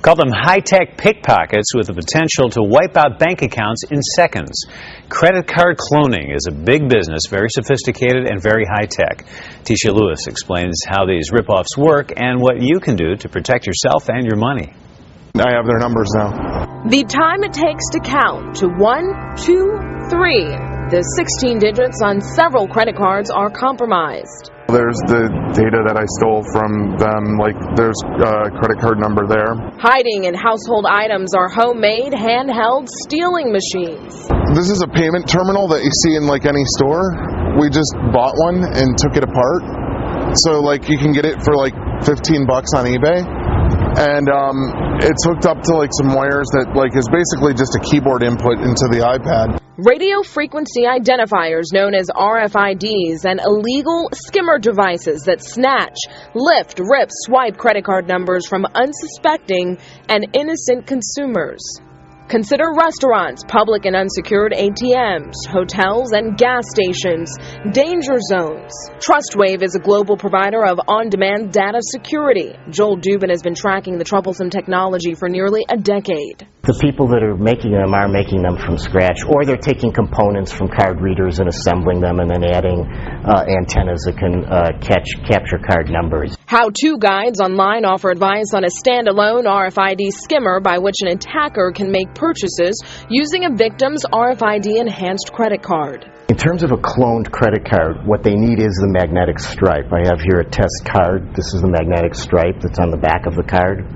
Call them high-tech pickpockets with the potential to wipe out bank accounts in seconds. Credit card cloning is a big business, very sophisticated and very high-tech. Tisha Lewis explains how these rip-offs work and what you can do to protect yourself and your money. I have their numbers now. The time it takes to count to 1, 2, 3. The 16 digits on several credit cards are compromised. There's the data that I stole from them, like there's a credit card number there. Hiding in household items are homemade, handheld stealing machines. This is a payment terminal that you see in like any store. We just bought one and took it apart. So like you can get it for like $15 on eBay. And it's hooked up to like some wires that like is basically just a keyboard input into the iPad. Radio frequency identifiers, known as RFIDs, and illegal skimmer devices that snatch, lift, rip, swipe credit card numbers from unsuspecting and innocent consumers. Consider restaurants, public and unsecured ATMs, hotels and gas stations, danger zones. TrustWave is a global provider of on-demand data security. Joel Dubin has been tracking the troublesome technology for nearly a decade. The people that are making them from scratch, or they're taking components from card readers and assembling them and then adding antennas that can capture card numbers. How-to guides online offer advice on a standalone RFID skimmer by which an attacker can make purchases using a victim's RFID-enhanced credit card. In terms of a cloned credit card, what they need is the magnetic stripe. I have here a test card. This is the magnetic stripe that's on the back of the card.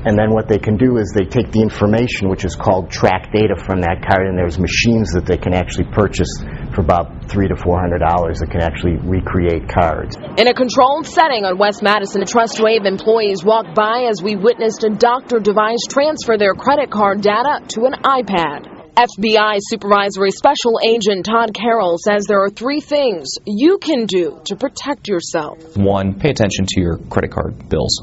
And then what they can do is they take the information, which is called track data, from that card, and there's machines that they can actually purchase for about $300 to $400 that can actually recreate cards. In a controlled setting on West Madison, TrustWave employees walked by as we witnessed a doctor device transfer their credit card data to an iPad. FBI Supervisory Special Agent Todd Carroll says there are 3 things you can do to protect yourself. 1, pay attention to your credit card bills.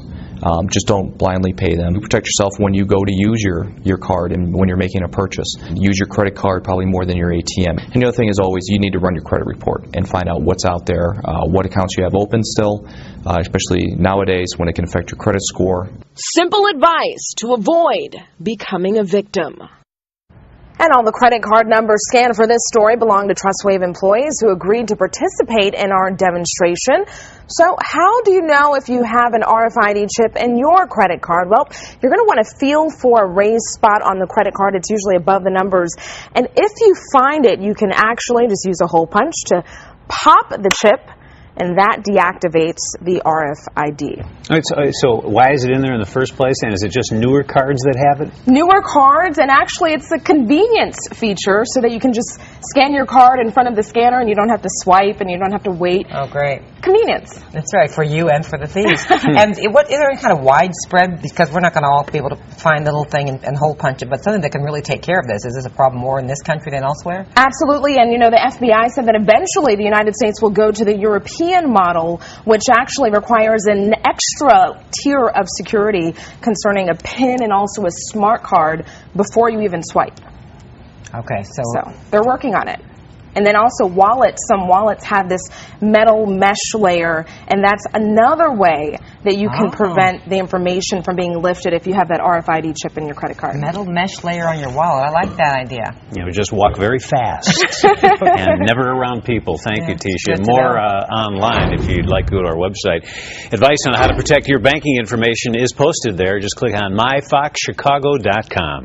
Just don't blindly pay them. Protect yourself when you go to use your card and when you're making a purchase. Use your credit card probably more than your ATM. And the other thing is always you need to run your credit report and find out what's out there, what accounts you have open still, especially nowadays when it can affect your credit score. Simple advice to avoid becoming a victim. And all the credit card numbers scanned for this story belong to TrustWave employees who agreed to participate in our demonstration. So how do you know if you have an RFID chip in your credit card? Well, you're going to want to feel for a raised spot on the credit card. It's usually above the numbers. And if you find it, you can actually just use a hole punch to pop the chip, and that deactivates the RFID. So why is it in there in the first place? And is it just newer cards that have it? Newer cards, and actually it's a convenience feature so that you can just scan your card in front of the scanner and you don't have to swipe and you don't have to wait. Oh, great. Convenience. That's right, for you and for the thieves. And what is there any kind of widespread, because we're not going to all be able to find the little thing and hole punch it, but something that can really take care of this? Is this a problem more in this country than elsewhere? Absolutely, and the FBI said that eventually the United States will go to the European model, which actually requires an extra tier of security concerning a PIN and also a smart card before you even swipe. Okay, so they're working on it. And then also wallets. Some wallets have this metal mesh layer, and that's another way that you can prevent the information from being lifted if you have that RFID chip in your credit card. Metal mesh layer on your wallet. I like that idea. Just walk very fast and never around people. Thank you, Tisha. More online if you'd like to go to our website. Advice on how to protect your banking information is posted there. Just click on myfoxchicago.com.